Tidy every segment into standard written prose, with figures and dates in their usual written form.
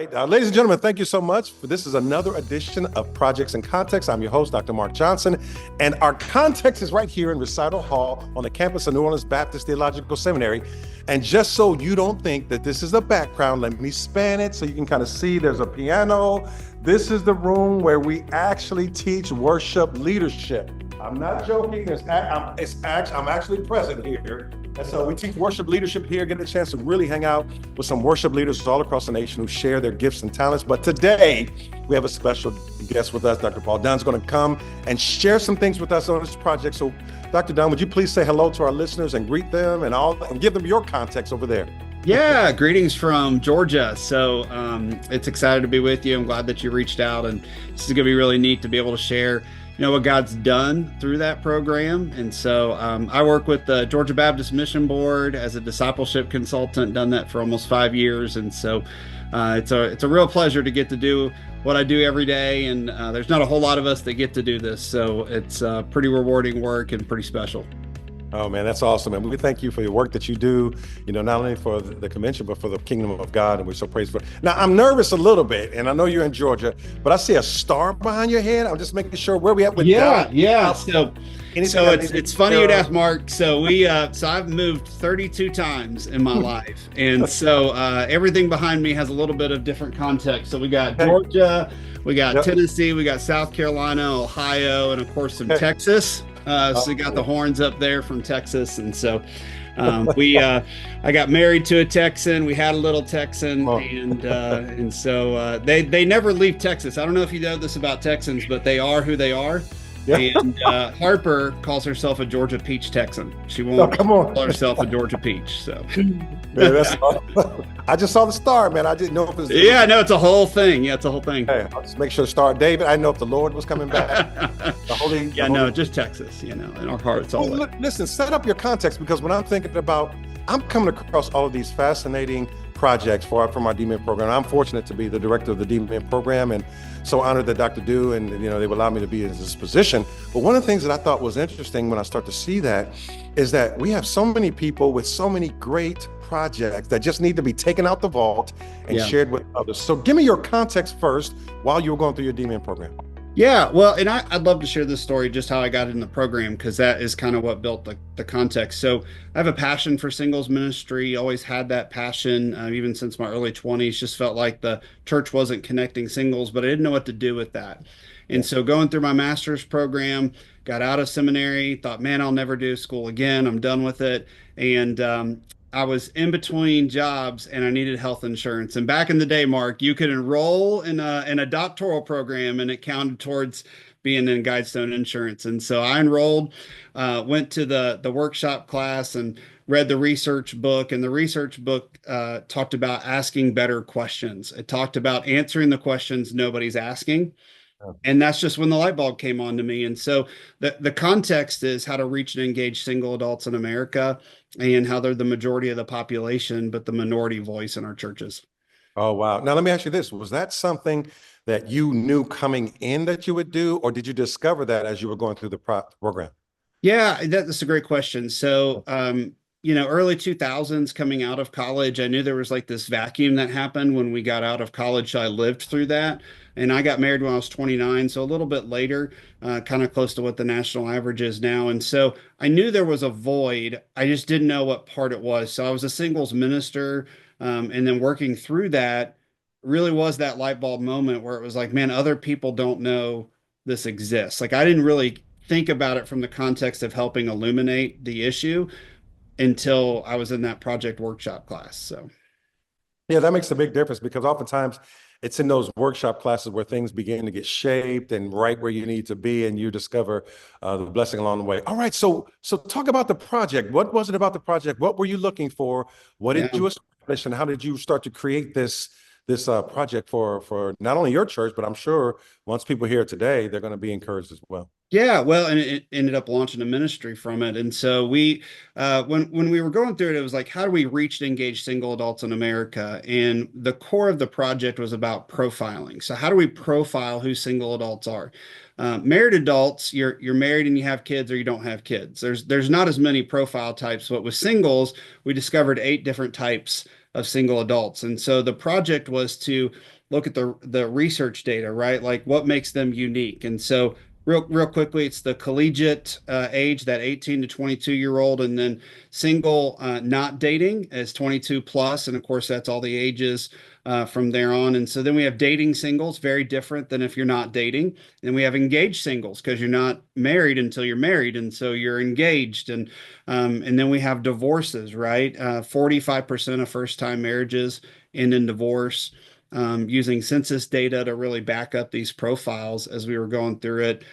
right. Ladies and gentlemen, thank you so much. This is another edition of Projects in Context. I'm your host, Dr. Mark Johnson, and our context is right here in Recital Hall on the campus of New Orleans Baptist Theological Seminary. And just so you don't think that this is the background, let me span it so you can kind of see there's a piano. This is the room where we actually teach worship leadership. I'm not joking. I'm actually present here. And so we teach worship leadership here, get a chance to really hang out with some worship leaders all across the nation who share their gifts and talents. But today we have a special guest with us. Dr. Paul Dunn's going to come and share some things with us on this project. So Dr. Dunn, would you please say hello to our listeners and greet them and give them your context over there? Yeah, greetings from Georgia. So it's excited to be with you. I'm glad that you reached out, and this is going to be really neat to be able to share what God's done through that program. And so I work with the Georgia Baptist Mission Board as a discipleship consultant, done that for almost 5 years. And so it's a real pleasure to get to do what I do every day. And there's not a whole lot of us that get to do this. So it's pretty rewarding work and pretty special. Oh man, that's awesome. And we thank you for your work that you do, not only for the convention, but for the kingdom of God. And we're so praiseful. Now, I'm nervous a little bit, and I know you're in Georgia, but I see a star behind your head. I'm just making sure where we at with that. Yeah. So it's funny you'd ask, Mark. So I've moved 32 times in my life. And so everything behind me has a little bit of different context. So we got Georgia, we got Tennessee, we got South Carolina, Ohio, and of course some Texas. So we got the horns up there from Texas. And so I got married to a Texan. We had a little Texan, and so they never leave Texas. I don't know if you know this about Texans, but they are who they are. Yeah. And Harper calls herself a Georgia Peach Texan. She won't call herself a Georgia Peach. So man, I just saw the star, man. I didn't know if it was. Yeah, no, it's a whole thing. Yeah, it's a whole thing. Hey, I'll just make sure star David. I know if the Lord was coming back. Just Texas. In our hearts, all. Listen, set up your context, because when I'm thinking about, I'm coming across all of these fascinating projects from our DMIN program. I'm fortunate to be the director of the DMIN program, and so honored that Dr. Dew and they would allow me to be in this position. But one of the things that I thought was interesting when I start to see that is that we have so many people with so many great projects that just need to be taken out the vault and shared with others. So give me your context first while you were going through your DMIN program. Yeah, well, and I'd love to share this story, just how I got in the program, because that is kind of what built the context. So I have a passion for singles ministry, always had that passion, even since my early 20s, just felt like the church wasn't connecting singles, but I didn't know what to do with that. And so going through my master's program, got out of seminary, thought, man, I'll never do school again. I'm done with it. And I was in between jobs and I needed health insurance. And back in the day, Mark, you could enroll in a doctoral program and it counted towards being in Guidestone Insurance. And so I enrolled, went to the workshop class and read the research book. And the research book talked about asking better questions. It talked about answering the questions nobody's asking. And that's just when the light bulb came on to me. And so the context is how to reach and engage single adults in America, and how they're the majority of the population, but the minority voice in our churches. Oh, wow. Now, let me ask you this. Was that something that you knew coming in that you would do, or did you discover that as you were going through the program? Yeah, that's a great question. So, early 2000s, coming out of college, I knew there was like this vacuum that happened when we got out of college. So I lived through that. And I got married when I was 29, so a little bit later, kind of close to what the national average is now. And so I knew there was a void. I just didn't know what part it was. So I was a singles minister, and then working through that really was that light bulb moment where it was like, man, other people don't know this exists. Like I didn't really think about it from the context of helping illuminate the issue until I was in that project workshop class. So yeah, that makes a big difference, because oftentimes it's in those workshop classes where things begin to get shaped and right where you need to be, and you discover the blessing along the way. All right, so talk about the project. What was it about the project? What were you looking for? What did you establish, and how did you start to create this project for not only your church, but I'm sure once people hear it today, they're going to be encouraged as well. Yeah, well, and it ended up launching a ministry from it. And so we, when we were going through it, it was like, how do we reach and engage single adults in America? And the core of the project was about profiling. So how do we profile who single adults are? Married adults, you're married and you have kids, or you don't have kids. There's not as many profile types, but with singles, we discovered 8 different types of single adults. And so the project was to look at the research data, right? Like what makes them unique. And so real quickly, it's the collegiate age, that 18 to 22-year old, and then single not dating as 22 plus, and of course that's all the ages from there on. And so then we have dating singles, very different than if you're not dating. And we have engaged singles because you're not married until you're married, and so you're engaged. And then we have divorces, right? 45% of first-time marriages end in divorce. Using census data to really back up these profiles as we were going through it.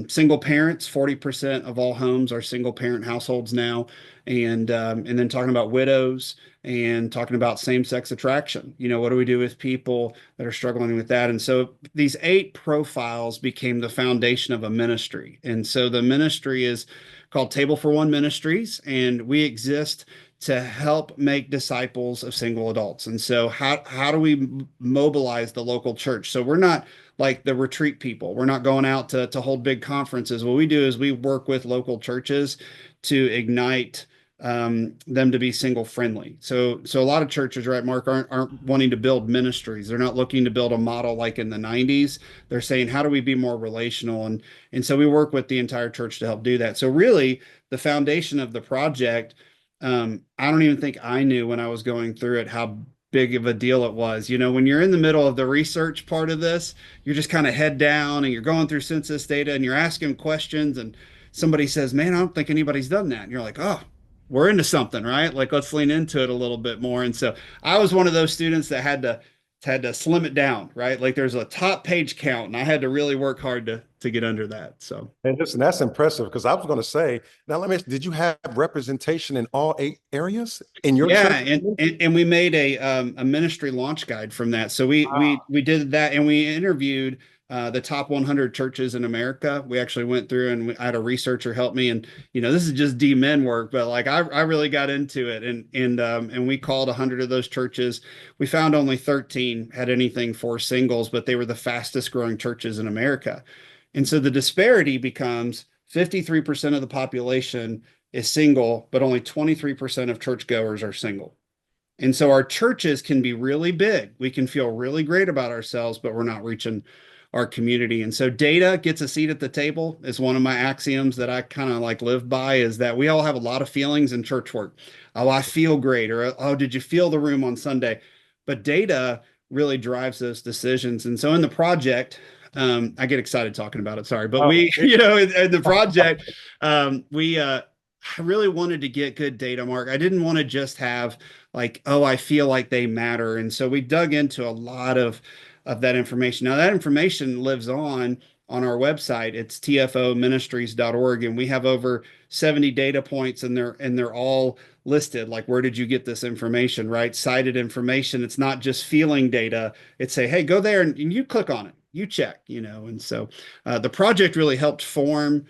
Single parents, 40% of all homes are single parent households now. And then talking about widows and talking about same-sex attraction. What do we do with people that are struggling with that? And so these 8 profiles became the foundation of a ministry. And so the ministry is called Table for One Ministries, and we exist to help make disciples of single adults. And so how do we mobilize the local church? So we're not like the retreat people. We're not going out to hold big conferences. What we do is we work with local churches to ignite them to be single friendly. So a lot of churches, right, Mark, aren't wanting to build ministries. They're not looking to build a model like in the 90s. They're saying, how do we be more relational? And so we work with the entire church to help do that. So really the foundation of the project, I don't even think I knew when I was going through it how big of a deal it was. When you're in the middle of the research part of this, you're just kind of head down and you're going through census data and you're asking questions, and somebody says, man, I don't think anybody's done that. And you're like, oh, we're into something, right? Like, let's lean into it a little bit more. And so I was one of those students that had to slim it down, right? Like there's a top page count, and I had to really work hard to get under that. So, And listen, that's impressive because I was going to say, now let me, did you have representation in all 8 areas in your yeah, church? and we made a ministry launch guide from that. So we did that, and we interviewed the top 100 churches in America. We actually went through, and I had a researcher help me. And this is just D-men work, but like I really got into it, and we called 100 of those churches. We found only 13 had anything for singles, but they were the fastest growing churches in America. And so the disparity becomes 53% of the population is single, but only 23% of churchgoers are single. And so our churches can be really big. We can feel really great about ourselves, but we're not reaching our community. And so data gets a seat at the table is one of my axioms that I kind of like live by, is that we all have a lot of feelings in church work. Oh, I feel great. Or, oh, did you feel the room on Sunday? But data really drives those decisions. And so in the project, I get excited talking about it. Sorry, but Oh, we, in the project, we I really wanted to get good data, Mark. I didn't want to just have like, oh, I feel like they matter. And so we dug into a lot of that information. Now that information lives on our website. It's tfoministries.org, and we have over 70 data points, and they're all listed. Like, where did you get this information, right? Cited information. It's not just feeling data. It's say, hey, go there and you click on it. You check, and so the project really helped form.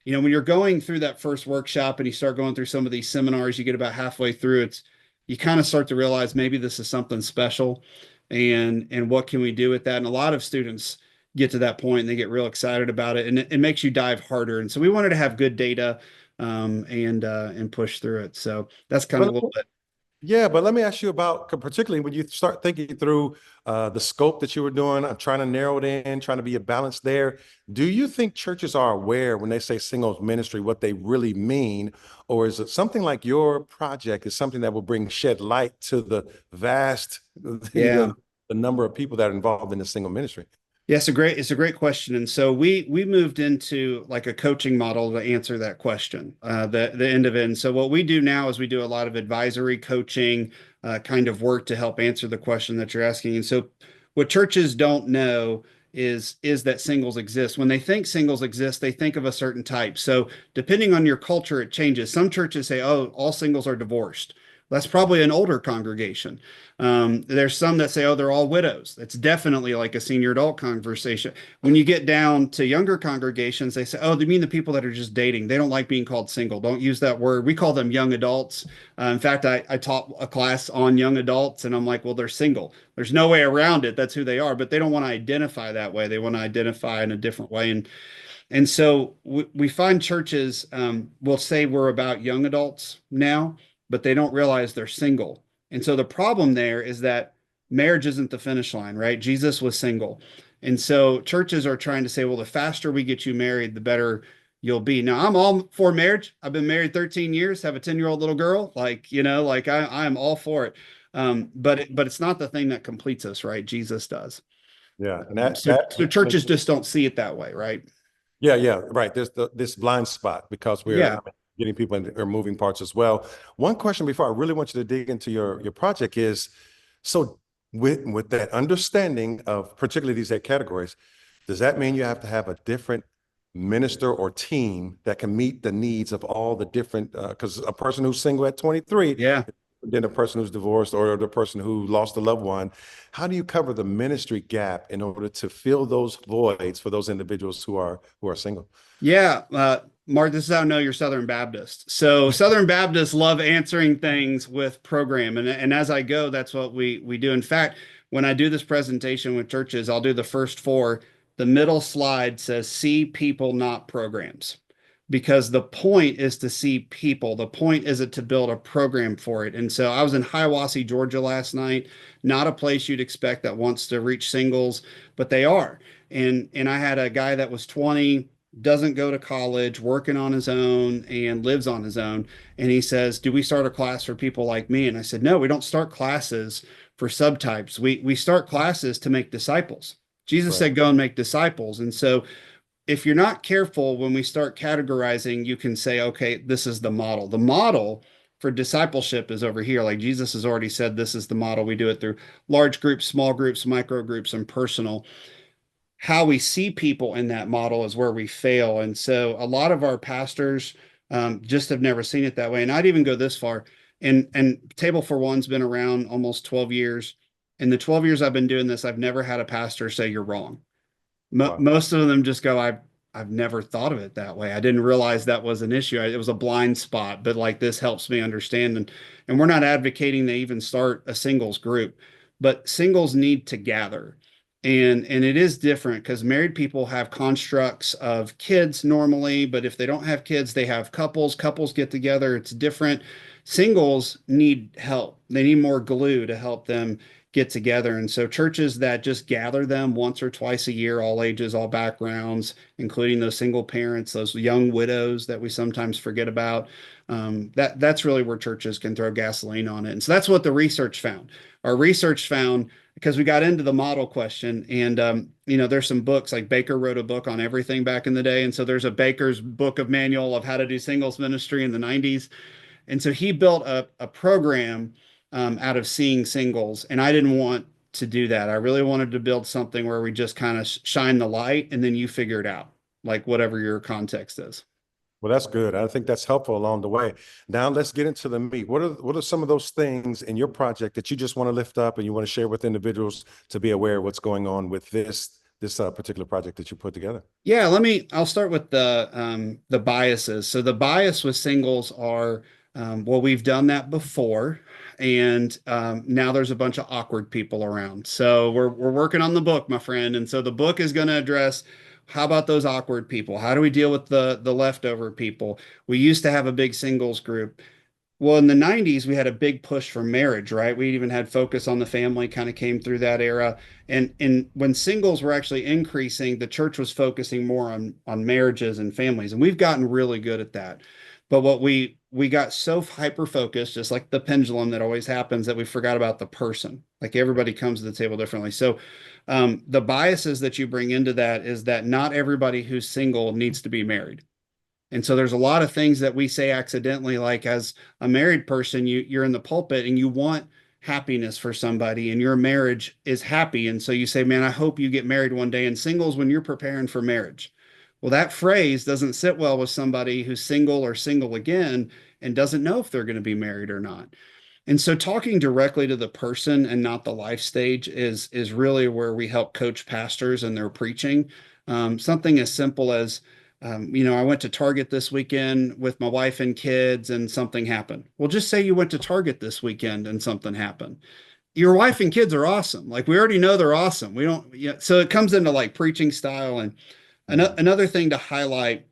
When you're going through that first workshop and you start going through some of these seminars, you get about halfway through, you kind of start to realize maybe this is something special, and what can we do with that? And a lot of students get to that point and they get real excited about it, and it makes you dive harder. And so we wanted to have good data, and push through it. So that's kind of a but little bit. yeah, but let me ask you about, particularly when you start thinking through the scope that you were doing. I'm trying to narrow it in, trying to be a balance there. Do you think churches are aware when they say singles ministry, what they really mean? Or is it something like your project is something that will shed light to the vast, Yeah. the number of people that are involved in the single ministry? Yeah, it's a great question. And so we moved into like a coaching model to answer that question, the end of it. And so what we do now is we do a lot of advisory coaching, kind of work to help answer the question that you're asking. And so what churches don't know is that singles exist. When they think singles exist, they think of a certain type. So depending on your culture, it changes. Some churches say, oh, all singles are divorced. That's probably an older congregation. There's some that say, oh, they're all widows. That's definitely like a senior adult conversation. When you get down to younger congregations, they say, oh, they mean the people that are just dating. They don't like being called single. Don't use that word. We call them young adults. In fact, I taught a class on young adults, and I'm like, well, they're single. There's no way around it. That's who they are. But they don't want to identify that way. They want to identify in a different way. And so we find churches will say we're about young adults now, but they don't realize they're single. And so the problem there is that marriage isn't the finish line, right? Jesus was single. And so churches are trying to say, well, the faster we get you married, the better you'll be. Now, I'm all for marriage. I've been married 13 years, have a 10-year-old little girl. Like, like I am all for it. But it's not the thing that completes us, right? Jesus does. Yeah, and So churches just don't see it that way, right? yeah, right. There's this blind spot because Yeah. getting people in or moving parts as well. One question before I really want you to dig into your project is, so with that understanding of particularly these eight categories, does that mean you have to have a different minister or team that can meet the needs of all the different, because a person who's single at 23 Yeah. than a person who's divorced or the person who lost a loved one. How do you cover the ministry gap in order to fill those voids for those individuals who are single? Yeah, Mark, this is how I know you're Southern Baptist. So Southern Baptists love answering things with program, and as I go, that's what we do. In fact, when I do this presentation with churches, I'll do the first four. The middle slide says "See people, not programs," because the point is to see people. The point isn't to build a program for it. And so I was in Hiawassee, Georgia last night, not a place you'd expect that wants to reach singles, but they are. And I had a guy that was 20, doesn't go to college, working on his own and lives on his own. And he says, "Do we start a class for people like me?" And I said, "No, we don't start classes for subtypes. We start classes to make disciples." Jesus Right. said, "Go and make disciples." And so if you're not careful, when we start categorizing, you can say, okay, this is the model. The model for discipleship is over here. Like Jesus has already said, this is the model. We do it through large groups, small groups, micro groups, and personal. How we see people in that model is where we fail. And so a lot of our pastors just have never seen it that way. And I'd even go this far. And Table for One's been around almost 12 years. In the 12 years I've been doing this, I've never had a pastor say you're wrong. Wow. Most of them just go, I've never thought of it that way. I didn't realize that was an issue. It was a blind spot, but like this helps me understand. And we're not advocating they even start a singles group, but singles need to gather. And it is different because married people have constructs of kids normally, but if they don't have kids, they have couples. Couples get together. It's different. Singles need help. They need more glue to help them get together. And so churches that just gather them once or twice a year, all ages, all backgrounds, including those single parents, those young widows that we sometimes forget about, that's really where churches can throw gasoline on it. And so that's what the research found. Our research found, because we got into the model question, and there's some books, like Baker wrote a book on everything back in the day. And so there's a Baker's book of manual of how to do singles ministry in the 90s. And so he built a program out of seeing singles. And I didn't want to do that. I really wanted to build something where we just kind of shine the light and then you figure it out, like whatever your context is. Well, that's good. I think that's helpful along the way. Now let's get into the meat. What are some of those things in your project that you just want to lift up and you want to share with individuals to be aware of what's going on with this particular project that you put together? Yeah, I'll start with the biases. So the bias with singles are, well, we've done that before, and now there's a bunch of awkward people around. So we're working on the book, my friend, and so the book is going to address, how about those awkward people? How do we deal with the leftover people? We used to have a big singles group. Well, in the 90s, we had a big push for marriage, right? We even had Focus on the Family kind of came through that era. And when singles were actually increasing, the church was focusing more on marriages and families. And we've gotten really good at that. But what we got so hyper focused, just like the pendulum that always happens, that we forgot about the person. Like everybody comes to the table differently. So the biases that you bring into that is that not everybody who's single needs to be married. And so there's a lot of things that we say accidentally, like as a married person, you're in the pulpit and you want happiness for somebody and your marriage is happy. And so you say, man, I hope you get married one day. And singles, when you're preparing for marriage. Well, that phrase doesn't sit well with somebody who's single or single again and doesn't know if they're going to be married or not. And so talking directly to the person and not the life stage is really where we help coach pastors in their preaching. Something as simple as, I went to Target this weekend with my wife and kids and something happened. Well, just say you went to Target this weekend and something happened. Your wife and kids are awesome. Like we already know they're awesome. We don't, yeah. So it comes into like preaching style. And Mhm. another thing to highlight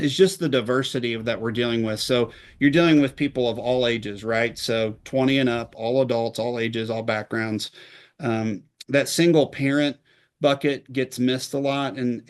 is just the diversity of that we're dealing with. So you're dealing with people of all ages, right? So 20 and up, all adults, all ages, all backgrounds. That single parent bucket gets missed a lot. And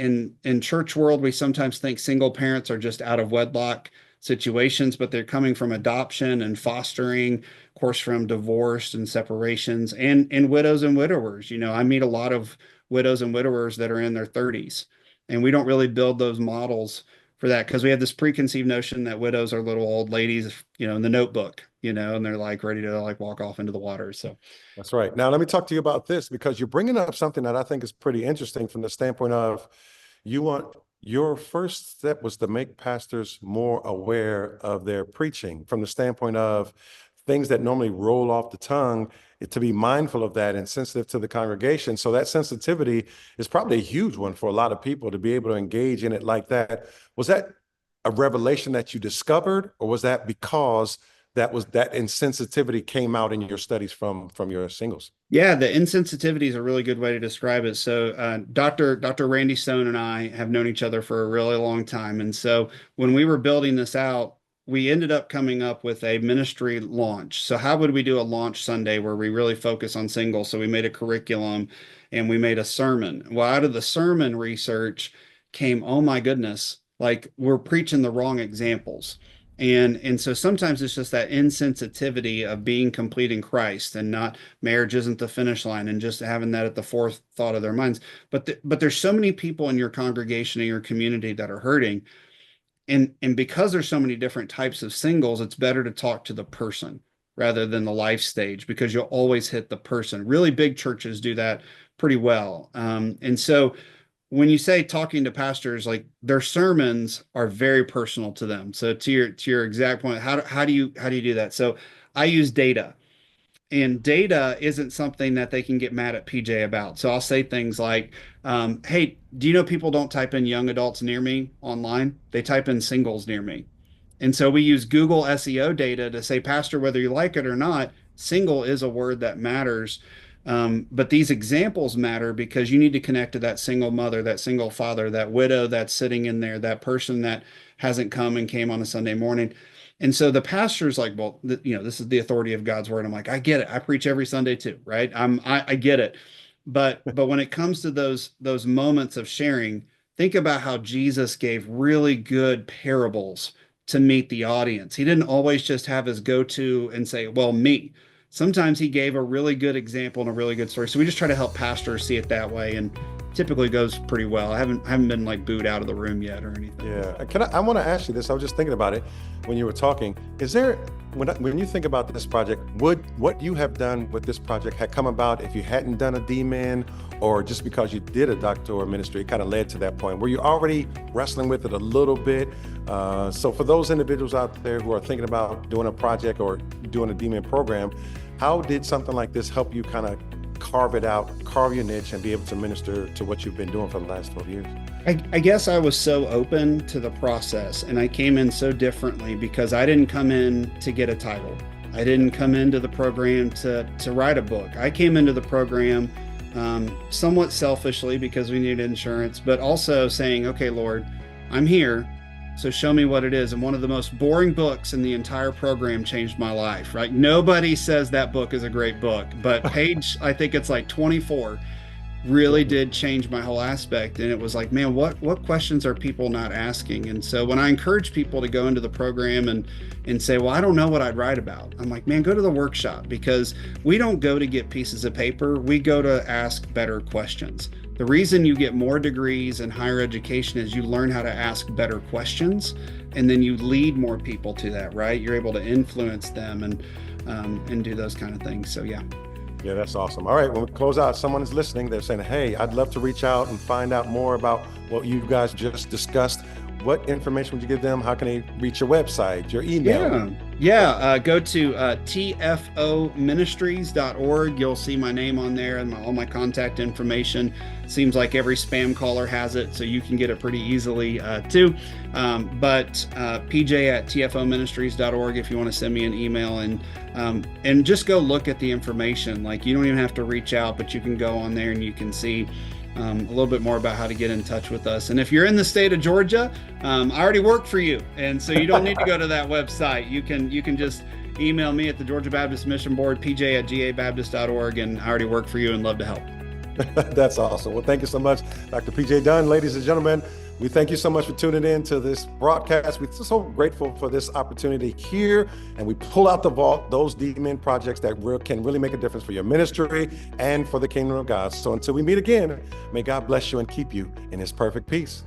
in church world, we sometimes think single parents are just out of wedlock situations, but they're coming from adoption and fostering, of course, from divorce and separations, and widows and widowers. I meet a lot of widows and widowers that are in their 30s, and we don't really build those models for that because we have this preconceived notion that widows are little old ladies, in the Notebook, and they're like ready to like walk off into the water. So That's right. Now, let me talk to you about this because you're bringing up something that I think is pretty interesting from the standpoint of your first step was to make pastors more aware of their preaching from the standpoint of things that normally roll off the tongue, to be mindful of that and sensitive to the congregation. So that sensitivity is probably a huge one for a lot of people to be able to engage in it like that. Was that a revelation that you discovered, or was that because that insensitivity came out in your studies from your singles? yeah, the insensitivity is a really good way to describe it. So, Dr. Randy Stone and I have known each other for a really long time. And so when we were building this out, we ended up coming up with a ministry launch. So how would we do a launch Sunday where we really focus on singles? So we made a curriculum and we made a sermon. Well, out of the sermon research came, oh my goodness, like we're preaching the wrong examples. And so sometimes it's just that insensitivity of being complete in Christ and not marriage isn't the finish line and just having that at the forethought of their minds. But there's so many people in your congregation, in your community that are hurting. And because there's so many different types of singles, it's better to talk to the person rather than the life stage because you'll always hit the person. Really big churches do that pretty well. And so when you say talking to pastors, like their sermons are very personal to them. So to your exact point, how do you do that? So I use data. And data isn't something that they can get mad at PJ about. So I'll say things like, hey, do you know people don't type in young adults near me online? They type in singles near me. And so we use Google SEO data to say, Pastor, whether you like it or not, single is a word that matters. But these examples matter because you need to connect to that single mother, that single father, that widow that's sitting in there, that person that hasn't come and came on a Sunday morning. And so the pastor's like, well, this is the authority of God's word. I'm like, I get it. I preach every Sunday too, right? I get it. But when it comes to those moments of sharing, think about how Jesus gave really good parables to meet the audience. He didn't always just have his go-to and say, well, me. Sometimes he gave a really good example and a really good story. So we just try to help pastors see it that way, and typically goes pretty well. I haven't been like booed out of the room yet or anything. Yeah, I want to ask you this. I was just thinking about it when you were talking. Is there, when you think about this project, would what you have done with this project had come about if you hadn't done a D-Min, or just because you did a doctoral ministry, it kind of led to that point? Were you already wrestling with it a little bit? So for those individuals out there who are thinking about doing a project or doing a D-Min program, how did something like this help you kind of carve it out, carve your niche, and be able to minister to what you've been doing for the last 12 years? I guess I was so open to the process, and I came in so differently because I didn't come in to get a title. I didn't come into the program to write a book. I came into the program somewhat selfishly because we needed insurance, but also saying, okay, Lord, I'm here. So show me what it is. And one of the most boring books in the entire program changed my life, right? Nobody says that book is a great book, but page, I think it's like 24, really did change my whole aspect. And it was like, man, what questions are people not asking? And so when I encourage people to go into the program and say, well, I don't know what I'd write about, I'm like, man, go to the workshop, because we don't go to get pieces of paper. We go to ask better questions. The reason you get more degrees in higher education is you learn how to ask better questions, and then you lead more people to that, right? You're able to influence them and do those kind of things. So yeah. Yeah, that's awesome. All right, when we close out, someone is listening. They're saying, hey, I'd love to reach out and find out more about what you guys just discussed. What information would you give them? How can they reach your website, your email? Yeah. Go to tfoministries.org. You'll see my name on there and all my contact information. Seems like every spam caller has it, so you can get it pretty easily too. But PJ at tfoministries.org if you want to send me an email, and just go look at the information. Like, you don't even have to reach out, but you can go on there and you can see a little bit more about how to get in touch with us. And if you're in the state of Georgia, I already work for you, and so you don't need to go to that website. You can just email me at the Georgia Baptist Mission Board, pj@gabaptist.org, and I already work for you and love to help. That's awesome. Well, thank you so much, Dr. PJ Dunn. Ladies and gentlemen, we thank you so much for tuning in to this broadcast. We're so grateful for this opportunity here, and we pull out the vault those D-Men projects that can really make a difference for your ministry and for the kingdom of God. So until we meet again, may God bless you and keep you in his perfect peace.